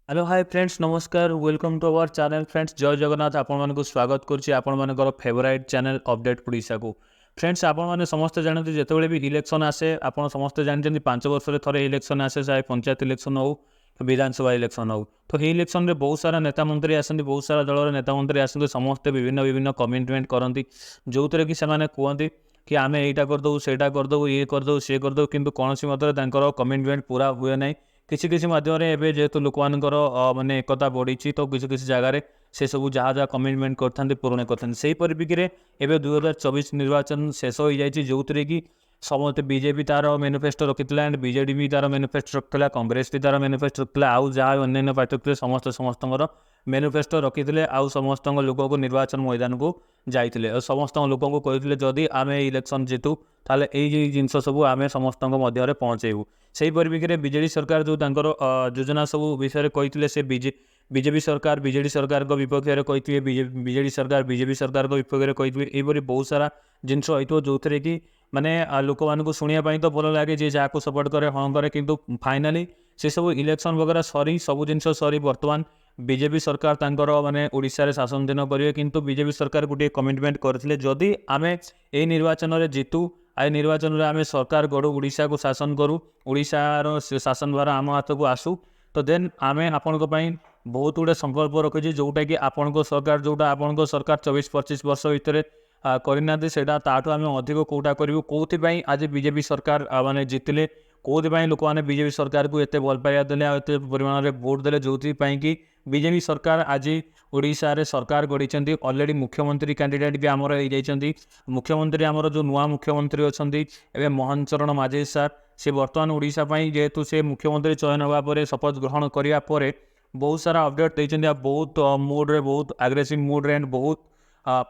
Hello hi friends नमस्कार welcome to our channel friends जय जगन्नाथ आपण स्वागत करुच्ची आपण फेवरेट चैनल अपडेट ओडिशा को फ्रेंड्स आपण समस्त जानते जिते भी इलेक्शन आसे आप समस्त जानते 5 वर्ष थे इलेक्शन आसे चाहे पंचायत इलेक्शन हो विधानसभा इलेक्शन हो तो ये इलेक्शन में बहुत सारा नेता मंत्री आसती बहुत सारा दलर नेता मंत्री आसते समस्ते विभिन्न विभिन्न कमिटमेंट करती जो थे कि कहते कि आम यहीटा करदे सेटा करदे ये करदे सी करदे कि कौन मतलब कमिटमेंट पूरा हुए ना किसी किसी माध्यम एवं जेहेतु लोक मानकर माने एकता बढ़ी तो किसी किसी जगार से सब जहाँ जहाँ कमिटमेंट करते पूरण करते से परिप्रेक्षी में 2024 निर्वाचन शेष हो जाए जो थे कि समस्त बीजेपी तार मैनिफेस्टो रखी एंड बीजेडी भी तार मैनिफेस्टो रखा कांग्रेस भी तार मैनिफेस्टो रखा आउ जहाँ अन्य पार्टी रखते समस्त मैनिफेस्टो रखी आउ समस्त लोक को निर्वाचन मैदान को जाते समस्त लोक को कहते जदि आम इलेक्शन जीतु ताले यही जिन सब आम समस्त मध्य पहुँचेबू से परिप्रेक्षी में बीजेडी सरकार जो योजना सब विषय कहते से बीजेपी सरकार बीजेडी सरकार विपक्ष में कहते बीजेडी सरकार बीजेपी सरकार विपक्ष में कहते यहपरी बहुत सारा जिनस हो जो थे कि माने लोक मानक शुणापी तो भल लगे जे जहाँ को सपोर्ट करे हाँ करे कि फाइनाली से सब इलेक्शन वगैरह सरी सब जिन सरी बर्तमान बीजेपी सरकार तांकर माने ओडिशा रे शासन दिन करेंगे किंतु बीजेपी सरकार गोटे कमिटमेंट करथिले जदि आमे ए निर्वाचन रे जीतु आई निर्वाचन में आम सरकार गढ़ू ओडिशा को शासन करूँ ओडिशार शासन द्वारा आम हाथ को आसू तो देन आम आपण बहुत गुड़े संकल्प रखी जोटा कि आपण सरकार जोटा आपण सरकार 24-25 वर्ष भितर करना से आम अधिक कौटा करूँ कौन आज बीजेपी सरकार माने जितले कौन लोक मैंने बीजेपी सरकार को एत भल पाइबा देले एत परिमाण में भोट देले जो कि बीजेपी सरकार आज ओडिशा रे सरकार गढ़ी ऑलरेडी मुख्यमंत्री कैंडिडेट भी आमर हो मुख्यमंत्री आमर जो नुआ मुख्यमंत्री अच्छा मोहन चरण माझी सार से बर्तमान ओडिशा जेहेतु से मुख्यमंत्री चयन होगा शपथ ग्रहण करापर बहुत सारा अपडेट देते बहुत मोड्रे बहुत आग्रेसिव मोड्रे एंड बहुत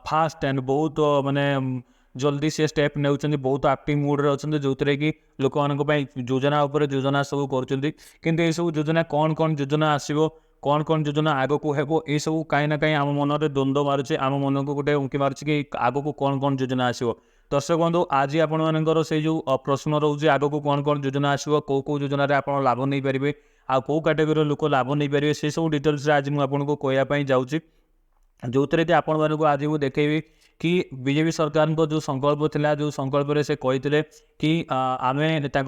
फास्ट एंड बहुत माने जल्दी से स्टेप ने बहुत एक्टिव मूड्रे अच्छा जो थे कि लोक मान योजना योजना सब कर सब योजना कौन कौन योजना आसो कौन कौन योजना आग को हेबो ये सब कहीं ना कहीं आम मन में द्वंद्व मारुचे आम मन को गोटे उंकी मारुचे कि आग को कौन कौन योजना आसो दर्शक बंधु आज आपर से जो प्रश्न रोचे आग को कौन कौन योजना आसो कौ कौ योजन आप लाभ नहीं पारे आ कौ कैटेगोरी लोक लाभ नहीं पारे से सब डिटेल्स आज मुझे कहवाई जाऊँगी जो थे कि आपण मानक आज मुझे देखेबी कि बीजेपी सरकार जो संकल्प थिला जो संकल्प से कहते कि आम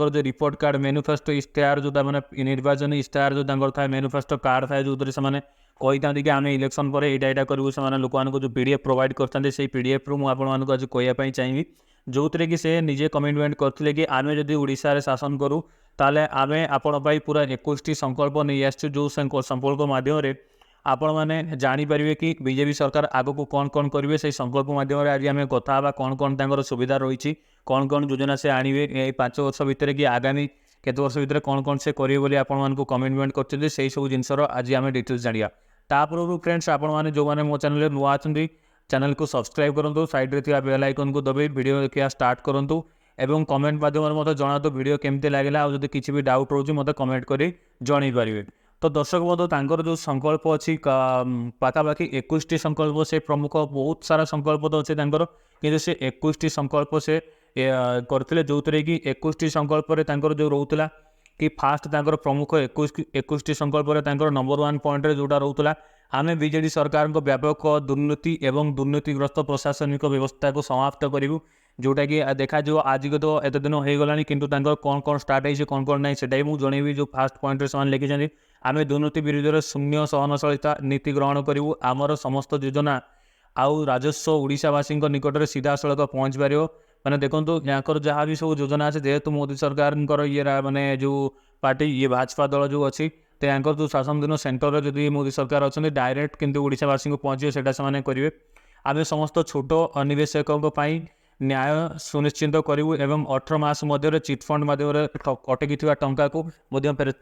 जो रिपोर्ट कार्ड मैनिफेस्टो इश्तेहार जो मैंने निर्वाचन इश्तेहार जो था मैनिफेस्टो कार्ड था जो से कही था कि आम इलेक्शन पर यहाँ करूँ से लोक जो पीडीएफ प्रोवाइड करते से पीडीएफ रु मुझे आज कहवाई चाहिए जो थे कि से निजे कमिटमेंट करते कि आम जदि ओडिशा रे शासन करूँ ताले आम आपण पूरा 21 संकल्प नहीं आस जो संकल्प माध्यम आपण मैंने जानीपर कि बीजेपी सरकार आग को कौन कौन करेंगे से संकल्प माध्यम आज आम कथा कौन कौन सुविधा रही कौन कौन योजना से आणवे ये 5 वर्ष भितर कि आगामी केत वर्ष भितर कौन से करेंगे आपको कमिटमेंट करते से सब जिनसर आज आम डिटेल्स जाना तापर फ्रेंड्स आपण मैंने जो मैंने मो चैनल नुआ अच्छा चैनल को सब्सक्राइब करूँ साइड में बेल आइकन को दबाई वीडियो देखा स्टार्ट करूँ एवं कमेंट माध्यम मतलब जनातु वीडियो केमती लगे आदि किसी भी डाउट रोचे मतलब कमेंट कर जन पारे तो दर्शक बंधु तांकर जो संकल्प अच्छी पाखापाखि 21 संकल्प से प्रमुख बहुत सारा संकल्प तो अच्छे कि से 21 संकल्प से करते जो थे कि 21 संकल्प जो रोला कि फास्ट प्रमुख 21 संकल्प नंबर 1 पॉइंट जोटा रोला आम बीजेडी सरकार व्यापक दुर्नीति एवं दुर्नीतिग्रस्त प्रशासनिक व्यवस्था को समाप्त करूँ जोटा कि देखा जो आज के तो एत दिन हो गलानी किंतु कौन कौन स्टार्ट है कौन कौन ना से मुझे जनइबी जो फास्ट पॉइंट से लिखिं आम दुर्नीति विरुद्ध शून्य सहनशीलता नीति ग्रहण करूँ आमर समस्त योजना आउ राजस्व ओडिशावासी निकट में सीधा सड़क पहुँच पार मैंने देखो यहाँ जहाँ भी सब योजना अच्छे जेहेतु मोदी सरकार ये माने जो पार्टी ये भाजपा दल जो अच्छी तो यहाँ जो शासन दिन सेंटर जदि मोदी सरकार अच्छा डायरेक्ट किंतु ओडिशावासी को पहुँचे से करेंगे आम समस्त छोट निवेशकों न्याय सुनिश्चित करूँ एवं 18 मास मध्य चिटफंड माध्यम कटकी टंका को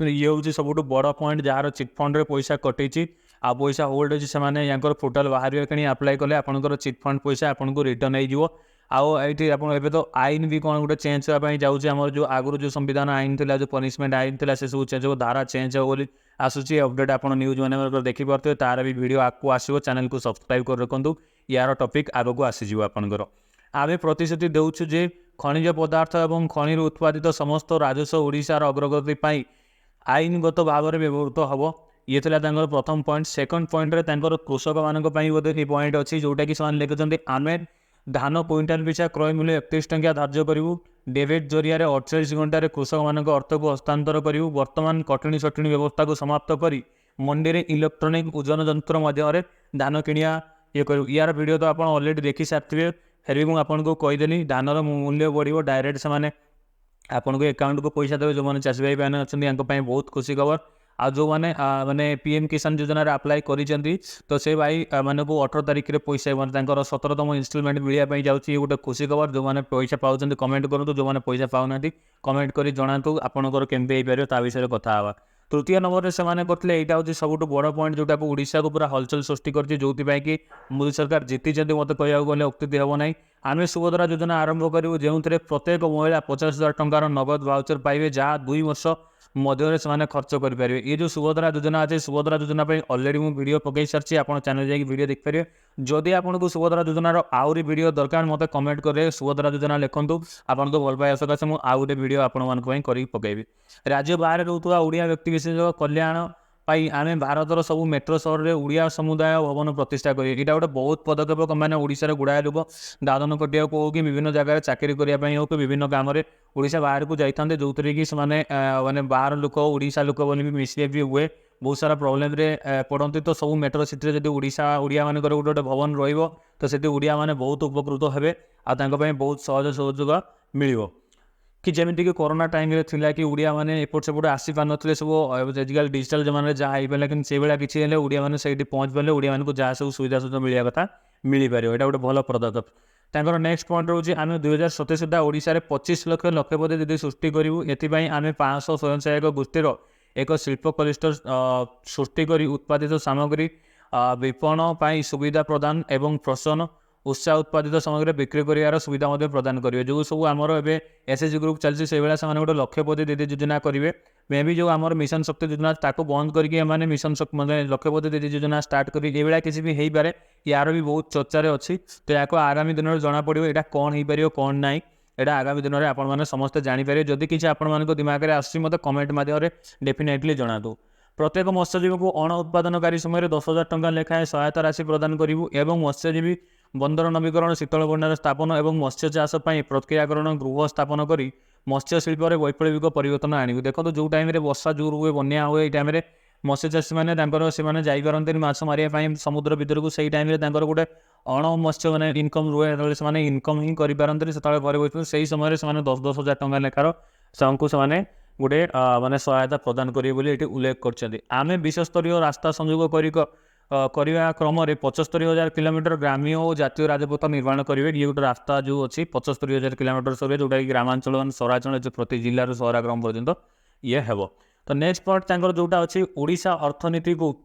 ये हूँ सब बड़ पॉइंट जार चिटफंड पैसा कटे आ पैसा होल्ड अच्छी से यहाँ पोर्टाल बाहर कि आप्लाय कले आपंकर चिटफंड पैसा आपको रिटर्न हो आईटी आप तो आईन भी कौन गोटे चेंज होगापी जाऊँगी आम जो आगुरी जो संविधान आईन थी जो पनिशमेंट आईन थी से सब चेंज हो धारा चेंज हो आसूसी अपडेट आप न्यूज मैंने देखिपे तार भी वीडियो आपको आसो चैनल को सब्सक्राइब कर रखु यार टॉपिक आग को आसीज आपंकर आम प्रतिश्रुति देउछु जे खनिज पदार्थ एवं खनिर उत्पादित समस्त राजस्व ओडिशार अग्रगति आईनगत भाव में व्यवहृत हम ये थिला तांकर प्रथम पॉइंट। सेकंड पॉइंट रे तांकर कृषक मानक पई बोधे ए पॉइंट अछि जोटा कि समान लिखुचंती आमे धान क्विंटाल पिछा क्रय मूल्य 31 टंका धार्य करिवु। डेबिट जरिया 48 घंटे कृषक मानक अर्थ को हस्तांतर करिवु। वर्तमान कटनी सटनी व्यवस्था को समाप्त करी मंडी रे इलेक्ट्रॉनिक ओजन यंत्र मध्य धान किनिया ये करू। यार वीडियो तो आप ऑलरेडी देखी सारे, फिर भी मुझे आपको कहीदेली धानर मूल्य बढ़ो डायरेक्ट से आपको अकाउंट को पैसा देवे। जो मैंने चाषी भाई मैंने अच्छा बहुत खुशी खबर। आ जो मैंने माने पीएम किसान योजना अप्लाई करी तो से भाई माने को 18 तारिख में पैसा 17तम इनस्टलमेंट मिलवाई जाऊँगी। ये गोटे खुशी खबर। जो मैंने पैसा पाँच कमेंट करूँ, जो मैंने पैसा पाऊना कमेंट कर जनातु आपंकर केमती हो पार विषय कथा हाँ। तृतीय नंबर में से करते यहाँ हूँ सब बड़ पॉइंट जोटा को ओडिशा को पूरा हलचल सृष्टि कर जो मोदी सरकार जीति मत कह गले उक्ति हम ना। आम सुभद्रा योजना आरंभ करूँ जो प्रत्येक महिला 50,000 टंकार नगद वाउचर पाइबे जहाँ 2 वर्ष मध्य से खर्च करेंगे। ये जो सुभद्रा योजना अच्छे सुभद्रा योजना ऑलरेडी मुझे वीडियो पकई सारी आप चैनल जाकि वीडियो देखिपारे। जदि आपको सुभद्रा योजनार आउरी वीडियो दरकार मत कमेंट करें सुभद्रा योजना लिखुँ आपन तो भल पाइबा सकाशे मुझे आउ गोटे वीडियो आपण कर पकेबी। राज्य बाहर रोकवा ओडिया व्यक्ति विशेष कल्याण पाई आम भारतर सब मेट्रो सहर में ओडिया समुदाय भवन प्रतिष्ठा करें। यहाँ गोटे बहुत पदक्षेप मैंने ओडिशार गुड़ाए लोक दादन कटिया को हो कि विभिन्न जगह चाकरी करने हो कि विभिन्न काम में ओडिशा बाहर को जाते जो कि माने बाहर लोक ओडिशा लोक भी मिसबिहेव भी हुए बहुत सारा प्रोब्लेम रे पड़ती। तो सब मेट्रो सिटी जब ओडिशा ओडिया मान गोटे गोटे भवन रो ओडिया मैंने बहुत उपकृत हे आगे बहुत सहज सहयोग मिल कि जमीक कि कोरोना टाइम रे थिला कि ओडिया माने एपट सेपट आसी पार नथिले सब आजिकल डिजिटल जमाना जहाँ हो पारे कि से भाया किसी हेल्ले ओडिया मैंने से पहुँच पारे ओडिया मानक जहाँ सब सुविधा सुविधा मिलवा कथा मिल पार। यहाँ गोटे भल पदक्षेप। तांकर नेक्स्ट पॉइंट रोचे आम 2027 सुधा ओडिशा रे 25 लाख लक्षपति यदि सृष्टि करूँ एपाई आम 500 स्वयंसहायक गोष्ठीर एक शिल्प क्लस्टर सृष्टि कर उत्पादित सामग्री विपणन पाई सुविधा प्रदान एवं प्रसन्न उत्साह उत्पादित सामग्री बिक्री कर सुविधा प्रदान करेंगे। जो सब आमर ए एसएचजी ग्रुप चलती से भाया से गोटे लक्षपति दीदी योजना करेंगे। मे भी जो आम मिशन शक्ति योजना ताको बंद करके मिशन शक्ति मतलब लक्षपति दीदी योजना स्टार्ट करें किसी भी हो पारे। यार भी बहुत चर्चार अच्छी तो या आगामी दिन में जना पड़ो यहाँ कौन हो पार कौन ना यहाँ आगामी दिन में आपने समस्ते जानीपर। जदि किसी आपण दिमाग में आस मत कमेंट माध्यम डेफिनेटली जनातु। प्रत्येक मत्स्यजीवी को अण उत्पादनकारी समय 10,000 टंका लेखाएं सहायता राशि प्रदान करूँ एवं मत्स्यजीवी बंदर नवीकरण शीतल भंडार स्थापन और मत्स्य चाष प्रक्रियाकरण गृह स्थापन कर मत्स्य शिल्प में वैप्लविक परिवर्तन आणु। देखो जो टाइम वर्षा जोर हुए बन्या हुए ये टाइम मत्स्य चाषी मैंने से जापारती माछ मारे समुद्र भर को सही टाइम गोटे अण मत्स्य मैंने इनकम रुए से इनकम ही करें से घर बैठे से समय 10,000 टंका लेखार से गोटे माने सहायता प्रदान करेंगे ये उल्लेख कर। आम विश्वस्तरीय रास्ता संयोग करने क्रम 75,000 किलोमीटर ग्राम्य और जातीय राजपथ निर्माण करेंगे। ये गोटे रास्ता जो अच्छी 75,000 किलोमीटर सर जोटा कि ग्रामांचल सहरांचल प्रति जिलार सहराग्राम पर्यंत ये हे। तो नेक्स्ट पॉइंट जोटा अच्छी ओडिशा अर्थनीति को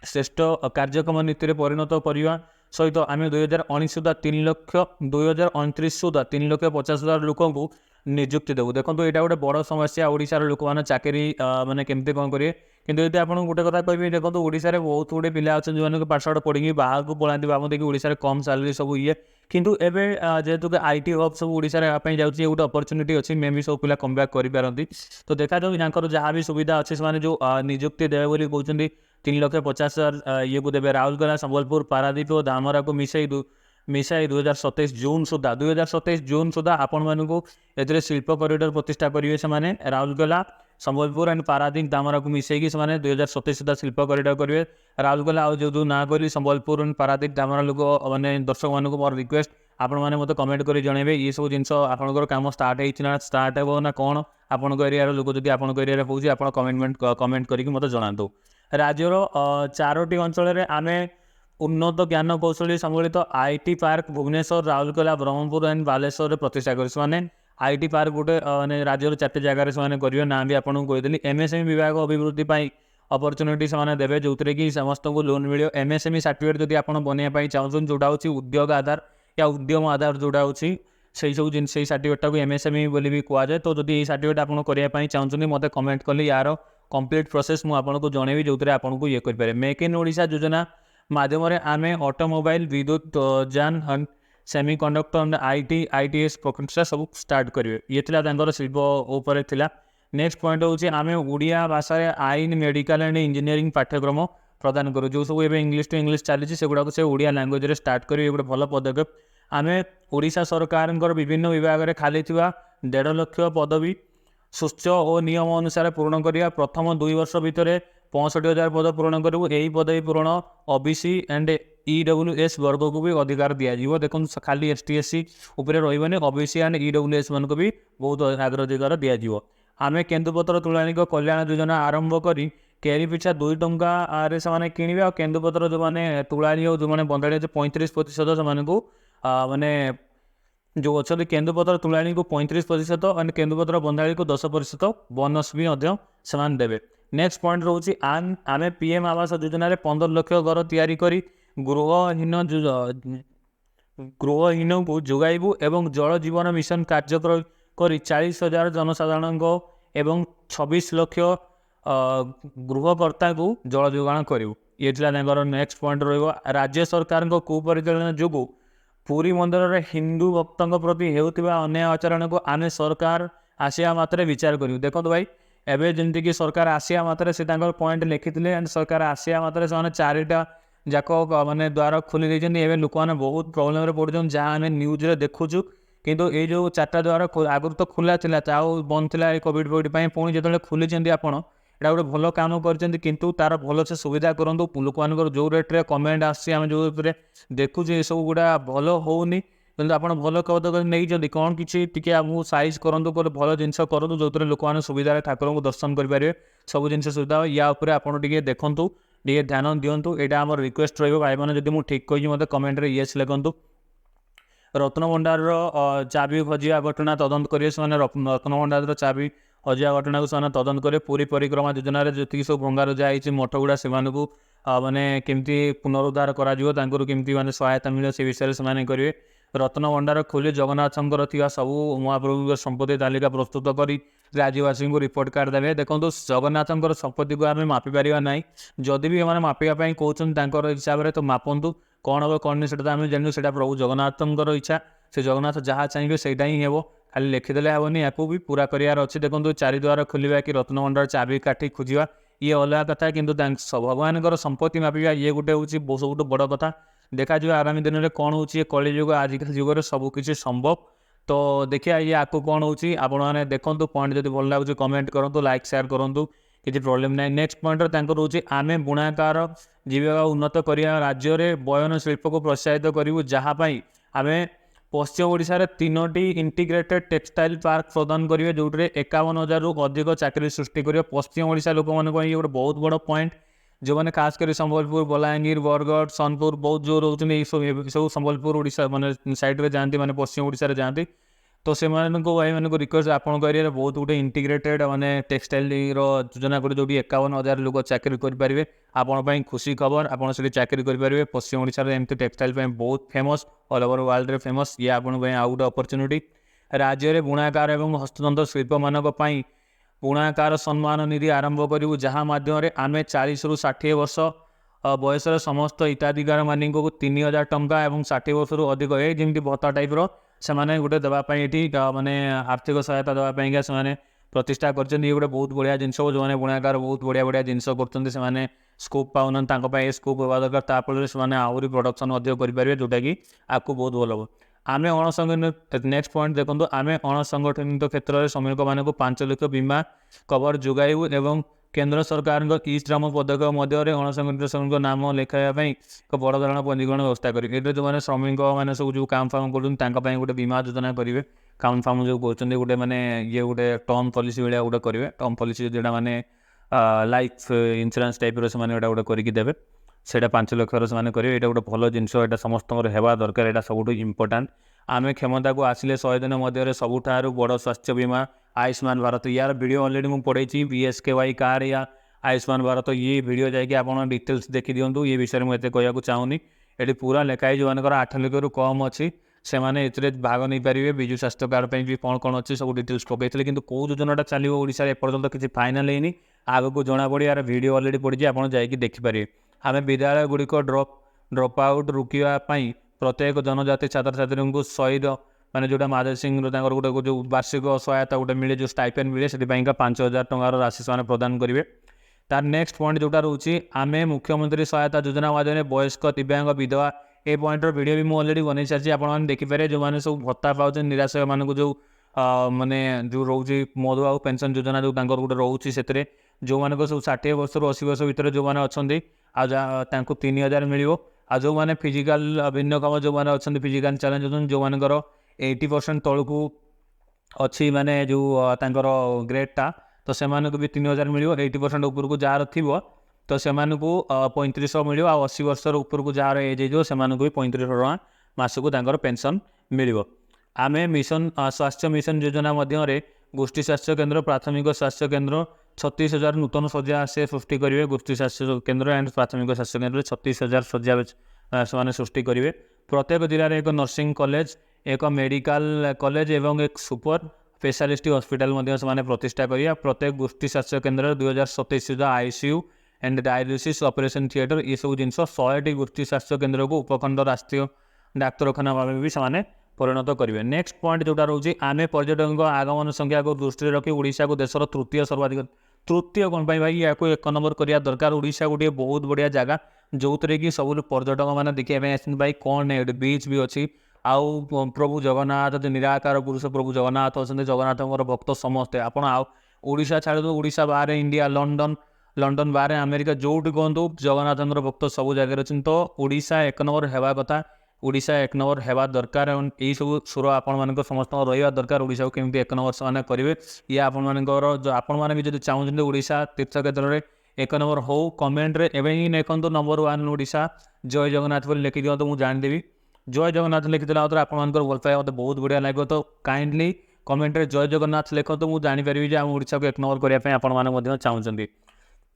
श्रेष्ठ कार्यक्रम नीति में परिणत करने सहित आम 2019 सुधा 2029 सुधा 3,50,000 लोक निजुक्ति देव। देखो यहाँ गोटे बड़ समस्या ओडिशार लोक मैंने चाकरी माने केमती कौन करेंगे किंतु ये आपको गोटे कथा कह देखो ओडिशा रे बहुत गुटे पिला अच्छे जो पाठशाठ पढ़ी बाहर को पलाती भावती कि ओडिशा रे कम सैलरी सब ये किंतु एबे जेहेतु आईटी हब सब ओडिशा रे आपाई जाउछि गोटे अपॉर्चुनिटी अच्छी मे भी सब पिला कम बैक करि पारंती। तो देखा जाऊ यहाँ जहाँ भी सुविधा अच्छे से जो निजुक्ति देवे बोली कहते 3,50,000 ये को देवे। राउरकेला संबलपुर पारादीप और धामरा को मिसाई 2027 जून सुधा 2027 जून सुधा आपण मानू ए शिल्प कॉरिडोर प्रतिष्ठा करेंगे से राउरकेला संबलपुर एंड पारादीप धामरा को मिसेकी से 2027 सुधा शिल्प कॉरिडोर करेंगे। राउरकेला जो ना करी संबलपुर एंड पारादीप धामरा लोक मैंने दर्शक मानक मोर रिक्वेस्ट आपण मैंने मत कमेंट कर जनइबे ये सब जिन आपंकर काम स्टार्ट हो स्टार्ट हो ना कौन आपण एरिया लोक जब आपण एरिया होची आप कमेंट करके मत जनातु। राज्यर 4टी अंचल आम उन्नत ज्ञान कौशली सम्मिलित IT park Bhubaneswar Rourkela Brahmapur and Baleshwar प्रतिष्ठा कर आईटी पार्क गोटे मैंने राज्यर 4टी जगार से करेंगे ना भी आपको कहली। एमएसएमई विभाग अभिवृद्धि अपॉर्चुनिटी से देवे जो कि समस्त को लोन मिले। एमएसएमई सर्टिफिकेट जब आप बनवाई चाहते जोटा हूँ उद्योग आधार या उद्यम आधार जोटा हूँ से सब जिन सर्टिफिकेट को एमएसएमई बोली भी कहुए। तो जब ये सर्टिफिकेट आप करने चाहते मत कमेंट कले यार कंप्लीट प्रोसेस मुझे जनइबी जो आपको ये करें। मेक इन ओडिशा योजना माध्यम आम ऑटोमोबाइल विद्युत जान सेमीकंडक्टर आईटीएस प्रक्रिया सब स्टार्ट करेंगे। ये शिल्प उपर थिला नेक्स्ट पॉइंट होची आमे ओडिया भाषा रे आईन मेडिकल एंड इंजीनियरिंग पाठ्यक्रम प्रदान करू जो सब एबे इंग्लिश टू इंग्लिश चली से गुड़ा से ओडिया लैंग्वेज रे स्टार्ट करी गोटे भल पदक्षेप आमे ओडिशा सरकार विभिन्न विभाग में खाली 1.5 लाख पदवी सूच्य और नियम अनुसार पूर्ण करिया प्रथम 2 वर्ष भितर 65,000 पद पूर्ण करूँ यही पदवी पूर्ण ओबीसी एंड ईडब्ल्यूएस वर्ग को भी अधिकार दिज्व देखो खाली एसटी एससी उपरे रही ओबीसी एंड ईडब्ल्यूएस मान को भी बहुत अग्राधिकार दिज्व आम केन्दुपत्र तुलानिक कल्याण योजना आरंभ करी कैरी पिछा 2 टंका से किणवे आ केन्दुपत्र जो मैंने तुलानी जो मैंने बंधाणी 35% से माने जो अच्छा केन्दुपत्र तुलाणी को 35% और केन्दुपत्र बंधाणी को 10% बोनस भी देवे। नेक्स्ट पॉइंट रोचे आमे पीएम आवास योजना 15 लाख घर तैयारी करी गृहहीन को जोगाइबू एवं जल जीवन मिशन कार्य करी 40,000 जनसाधारण एवं 26 लाख गृहकर्ता को जल जोगाण करूँ ये नेक्स्ट पॉइंट राज्य सरकार कुपरिचालन जो पुरी मंदिर में हिंदू भक्तों प्रति होता अन्याय आचरण को आने सरकार आसिया मात्रे विचार करूँ देखो भाई एवं जमीक सरकार आसिया मात्रे से पॉइंट लिखी एंड सरकार आसिया मात्रे से 4टा जाक माने द्वार खोली देते लोक मैंने बहुत प्रोब्लेम पड़ुन जहाँ न्यूज रे देखुचु किंतु ये जो 4टा द्वार आगुरी तो खुला था बंद थी कोविड पुणी जो खोली आपड़ एटा गोटे भल काम कर तार भल से सुविधा करूँ लोक मान जो रेट्रे कमेंट आम जो देखुचे ये सब गुड़ा भल होनी कि आप भल कदम नहीं कौन किसी आमको साइज करूँ भल जिनस करूँ जो लोक मैंने सुविधा ठाकुर को दर्शन करेंगे सब जिन सुविधा या आपड़ टे देखूँ टे ध्यान दिंतु यहाँ आम रिक्वेस्ट रही मैंने जब मुझे ठीक कही मतलब कमेंट रे येस लिखु रत्नभंडार चाबी हजिया घटना तदंत करेंगे से रत्नभंडार चाबी हजिया घटना को से तदंत करेंगे पूरी परिक्रमा योजना जी सब भंगार जाए मठ गुड़ा से माने केमती पुनरुद्धार करमती माने सहायता मिले से विषय से करेंगे रत्नभंडार खोली जगन्नाथ सबू महाप्रभु संपत्ति तालिका प्रस्तुत करी राज्यवासी को रिपोर्ट कार्ड देवे देखो जगन्नाथ संपत्ति को आम मापिपर ना जदि भी मैंने मापियापाई कहते हिसाब से तो मापंतु कौन हम कौन नहीं से आम जानू से प्रभु जगन्नाथ इच्छा से जगन्नाथ जहाँ चाहिए सहीटा ही हे खाली लिखिदेले हेनी या भी पूरा करार अच्छे देखो 4 द्वार खोलिया कि रत्नभंडार चाबी काटी खोजा ये अलग कथा कि भगवान संपत्ति मापिया ये गोटे हूँ सब बड़ कथा देखा आगामी दिन में कौन हो कलिजुग आजिकल जुगर सबकि संभव तो देखिए ये आपको कौन होची आपण माने देखंतु पॉइंट जदि भल लागुची कमेंट करंतु लाइक शेयर करंतु किसी प्रॉब्लम नहीं। नेक्स्ट पॉइंट रोचे आमे बुणाकार जीविका उन्नत करिया राज्य रे बयन शिल्प को प्रोत्साहित करिवु जहाँपाई आमे पश्चिम ओडिशा रे 3टी इंटीग्रेटेड टेक्सटाइल पार्क प्रदान करेंगे जो 51,000 रु अधिक चाकरी सृष्टि कर पश्चिम ओडिशा लोक मान गोटे बहुत बड़ पॉइंट जो मैंने खास कर संबलपुर बलांगीर बरगढ़ सोनपुर बहुत जो रोचे सब संबलपुर ओडिशा माने साइड रे जाती माने पश्चिम ओडिशा रे जाती तो से भाई मान रिक्वेस्ट आपन एरिया बहुत गोटे इंटीग्रेटेड माने टेक्सटाइल योजना कर जो 51,000 लोक चाकरी करेंगे आपण खुशी खबर आपड़ से चाकरी करेंगे पश्चिम ओडिशा रे एमती टेक्सटाइल बहुत फेमस ऑल ओवर वर्ल्ड रे फेमस ये आपण आउ गोटे अपॉर्चुनिटी राज्य में बुणाकार और हस्ततंत्र शिल्प मानक बुणाकार सम्मान निधि आरंभ करूँ जहाँ मध्यम आम 40 रु 60 वर्ष बयस समस्त हिताधिकार मानी को 3,000 टंका और 60 वर्ष रु अधिक ये जमी भत्ता टाइप से गोटे देवाई माने आर्थिक सहायता देवाई से प्रतिष्ठा कर गोटे बहुत बढ़िया जिनस जो मैंने बुणाकार बहुत बढ़िया बढ़िया जिनस कर स्कोप पाऊन स्कोप होगा दरकार ताफल से आहरी प्रोडक्शन करेंगे जोटा कि आपको बहुत भल हम आमे अणसंगठित नेक्स्ट पॉइंट देखो आमे अणसंगठित क्षेत्र में श्रमिक मान 5 लाख बीमा कवर जोगाइबू एवं केंद्र सरकार ई श्रम पदक मध्य अणसंगठित श्रमिक नाम लिखाई एक बड़ धरण पंजीकरण व्यवस्था करेंगे जो मैंने श्रमिक मैंने सब जो काम फाम कर गोटे बीमा योजना करेंगे काम फाम जो कहते गोटे मैंने ये गोटे टर्म पॉलिसी भाया गोटे करेंगे टर्म पॉलिसी जोटा मैंने लाइफ इंश्योरेंस टाइप से गोटे करके देवे सेटा 5 लाख से करेंगे ये गोटे भल जिनस यहाँ समस्त होगा दरकार यहाँ सब इम्पोर्टाट आम क्षमता को आसिले 100 दिन मध्य सबुठार बड़ स्वास्थ्य बीमा आयुष्मान भारत यार वीडियो ऑलरेडी मुझे पढ़े BSKY कार्ड या आयुष्मान भारत ये वीडियो जाकि आप डिटेल्स देखी दिंतु ये विषय में एत कहूँ चाहूनी ये पूरा लेखाई जो मानकर 8 लाख रु कम अच्छी से मैंने भाग नहीं पारे विजु स्वास्थ्य कार्ड भी कौन कौन अच्छी सब डिटेल्स पकई कि कौ योजना चलो ओडिशा एपर्यंत किसी फाइनाल है आग को जना पड़े यार वीडियो ऑलरेडी पड़ी आप देखिपारे आम विद्यालय गुड़िक ड्रप आउट रुकवाई प्रत्येक जनजाति छात्र छात्री को 100 ମାନେ जोटा महादेव सिंह गोटे जो वार्षिक सहायता गोटे मिले जो स्टाइपेंड मिले से 5,000 टंकार राशि से प्रदान करेंगे। तार नेक्स्ट पॉइंट जोटा रोचे आमे मुख्यमंत्री सहायता योजना माध्यम वयस्क दिव्यांग विधवा ए पॉइंटर वीडियो भी मुझे अलरेडी बन सारी आपने देखिपारे जो मैंने सब भत्ता पाँच निराश्रय मानक जो माने जो रोचे मधुबाबू पेंशन योजना जो गोटे रोचे से जो मानक सब 60 वर्ष 80 वर्ष भितर जो मैंने अच्छा 3,000 मिल आ जो मैंने फिजिकाल भिन्नक्षम जो मैंने अच्छा फिजिकाल चैलेंज जो मानकर 80% तलू अच्छी माने जो ग्रेडटा तो से भी 3,000 मिल 80% उपरको जार थी तो से 3500 मिल 80 वर्ष उपरको जार एज हो से भी 3500 टଙ୍କା मासक पेंशन मिल। आम मिशन स्वास्थ्य मिशन योजना मध्य गोष्ठी स्वास्थ्य केन्द्र प्राथमिक स्वास्थ्य केन्द्र 36,000 नूतन शଯ୍या से सृष्टि करेंगे। गोष्ठी स्वास्थ्य केन्द्र एंड प्राथमिक स्वास्थ्य केन्द्र 36,000 शଯ୍या से सृष्टि करेंगे। प्रत्येक जिले में एक नर्सिंग कॉलेज एक मेडिकल कॉलेज एवं एक सुपर स्पेशलिस्ट हॉस्पिटल से प्रतिष्ठा करिए। प्रत्येक गोष्ठी स्वास्थ्य केन्द्र 2027 ICU and dialysis operation theatre ये सब जिन 100टी गोष्ठी स्वास्थ्य केन्द्र को उपखंड राष्ट्रीय डाक्तखाना भाव भी से परिणत करेंगे। नेक्स्ट पॉइंट जोटा रोचे आम पर्यटकों आगमन संख्या को दृष्टि रखी ओडिशा को देशर तृतीय सर्वाधिक तृतीय कौन भाई या एक नंबर करा दरकार। ओडिशा गोटे बहुत बढ़िया जगह जो थे कि सब पर्यटक मैंने देखा आस भाई कौन है बीच भी अच्छी आउ प्रभु जगन्नाथ निराकार पुरुष प्रभु जगन्नाथ अच्छा जगन्नाथ भक्त समस्ते आपड़ ओडिशा छाड़ ओडिशा बाहर इंडिया लंडन बाहर अमेरिका जोटी कहतु जगन्नाथ भक्त सब जगह अच्छे तो ओडिशा एक नंबर होगा कथा। ओडिशा एक नंबर होगा दरकार यही सब सुर आपण समस्त रहा दरकार। ओडिशा को केमती एक नंबर से करेंगे ये आपण मैंने भी जो चाहते ओडिशा तीर्थ क्षेत्र में एक नंबर हो कमेंट रे एवं ही लिखु नंबर 1 ओडिशा जय जगन्नाथ बोली लिखि दिखाँ मुझे जानीदेवी जय जगन्नाथ लिखिदेला आपंकर भल पाए मत बहुत बढ़िया लगे तो काइंडली कमेंट रे जय जगन्नाथ लिखते मुझे जानीपरि आम ओडिशा को एक नंबर करने आपण चाहते।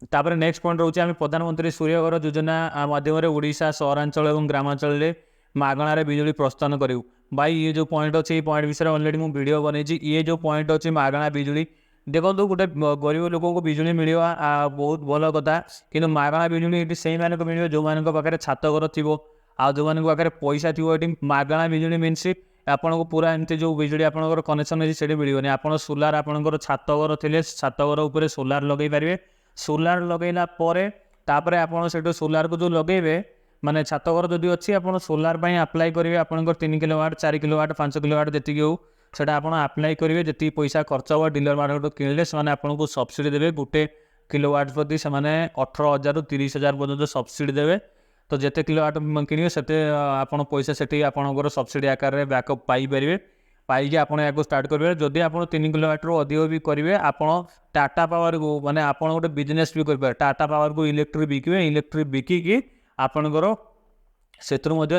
तापर नेक्स्ट पॉइंट रोचे आम प्रधानमंत्री सूर्यघर योजना माध्यम ओडिशा सहरांचल और ग्रामांचल मागणार बिजुली प्रस्थान करूँ। भाई ये जो पॉइंट अच्छे ये पॉइंट विषय ऑलरेडी मुझे वीडियो बनई ये जो पॉइंट अच्छे मागणा बिजुली देखो गोटे गरीब लोक को बिजुली मिलवा बहुत भल कथा कि मागणा बिजुली ये से मिले जो मान पाखे छात घर थी आ जो मान पाखे पैसा थी ये मागणा बिजुली मीनस आपन को पूरा एमती जो बिजुली आपंकर कनेक्शन है से मिलनी आप सोलार आपंकर छात घर थे छात घर उपर सोलार लगे पारे सोलार लगेला तापर आपड़ से सोलार को जो लगे माने छात घर जदि अच्छी आप सोलार आप्लाय करेंगे आपंकर 3 किलोवाट 4 किलोवाट 5 किलोवाट जी हो सेटा आप आप्लाय करेंगे जी पैसा खर्च हो डीलर मार्केट किणले से आपको सब्सिडी देवे गोटे किलोवाट प्रति से 18,000 ରୁ 30,000 पर्यटन सब्सिडी देवे। तो जिते किलोवाट किणवे से आप पैसा से आपंकर सब्सिडी आकार में बैकअप पाइपर पाई आप स्टार्ट करेंगे। जदि आप 3 किलोवाट ରୁ अधिक भी करेंगे आप टाटा पावर को माने आप गोटे बिजनेस भी करेंगे टाटा पावर को इलेक्ट्रिक बिकिबे इलेक्ट्रिक बिकिकी आपणकर से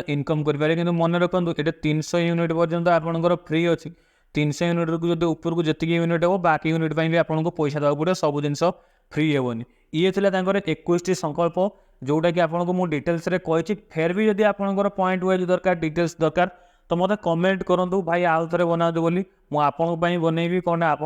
इनकम करेंगे। कि मन रखु ये 300 यूनिट पर्यटन आपंकर फ्री अच्छी 300 यूनिट को जो ऊपर को जी यूनिट हो बाकी यूनिट भी आपको पैसा देवा पड़े सब जिन फ्री हेनी। ये थी 21टी संकल्प जोटा कि आपको मुझे डिटेल्स कही फेर भी जब आपंकर पॉइंट वाइज दरकार डिटेल्स दरकार तो मत कमेंट करूँ भाई आउ थे बनाओ बोली मुझे बनईबी कौन आप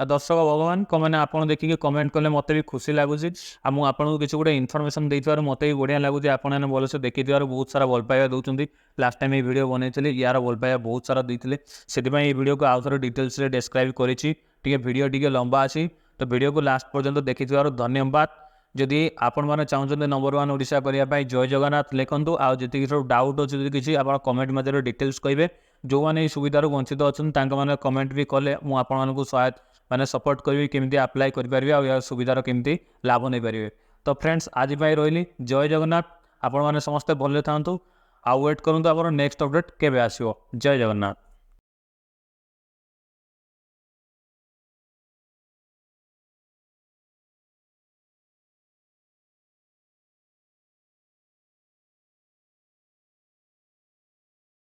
दर्शक भगवान मैंने आप देखिए कमेंट कले मत भी खुशी लगुच आपको किसी गोटे इनफर्मेशन देवर मत भी बढ़िया लगुच आपने भलसे देखी बहुत सारा भल पाइबा दौरान लास्ट टाइम ये वीडियो बनई यार भल पाइबा बहुत सारा देते से वीडियो को आउ थे डिटेल्स डिस्क्राइब करी वीडियो टी लंबा अच्छी तो वीडियो को लास्ट पर्यंत देखी धन्यवाद। जदि आपण मैंने चाहते नंबर 1 ओडिशा करने जय जगन्नाथ लिखु आती सब डाउट अच्छे किसी आप कमेंट मध्य डिटेल्स कहे जो मैंने सुविधार वंचित अच्छा मैंने कमेंट भी कले मुझे सहायता मैंने सपोर्ट करी केमी आप्लाय करें सुविधार केमी लाभ नहीं पारे। तो फ्रेंड्स आज रही जय जगन्नाथ आपण मैंने समस्ते भले था वेट करूँ आप नेक्स्ट अपडेट केवे आसो। जय जगन्नाथ।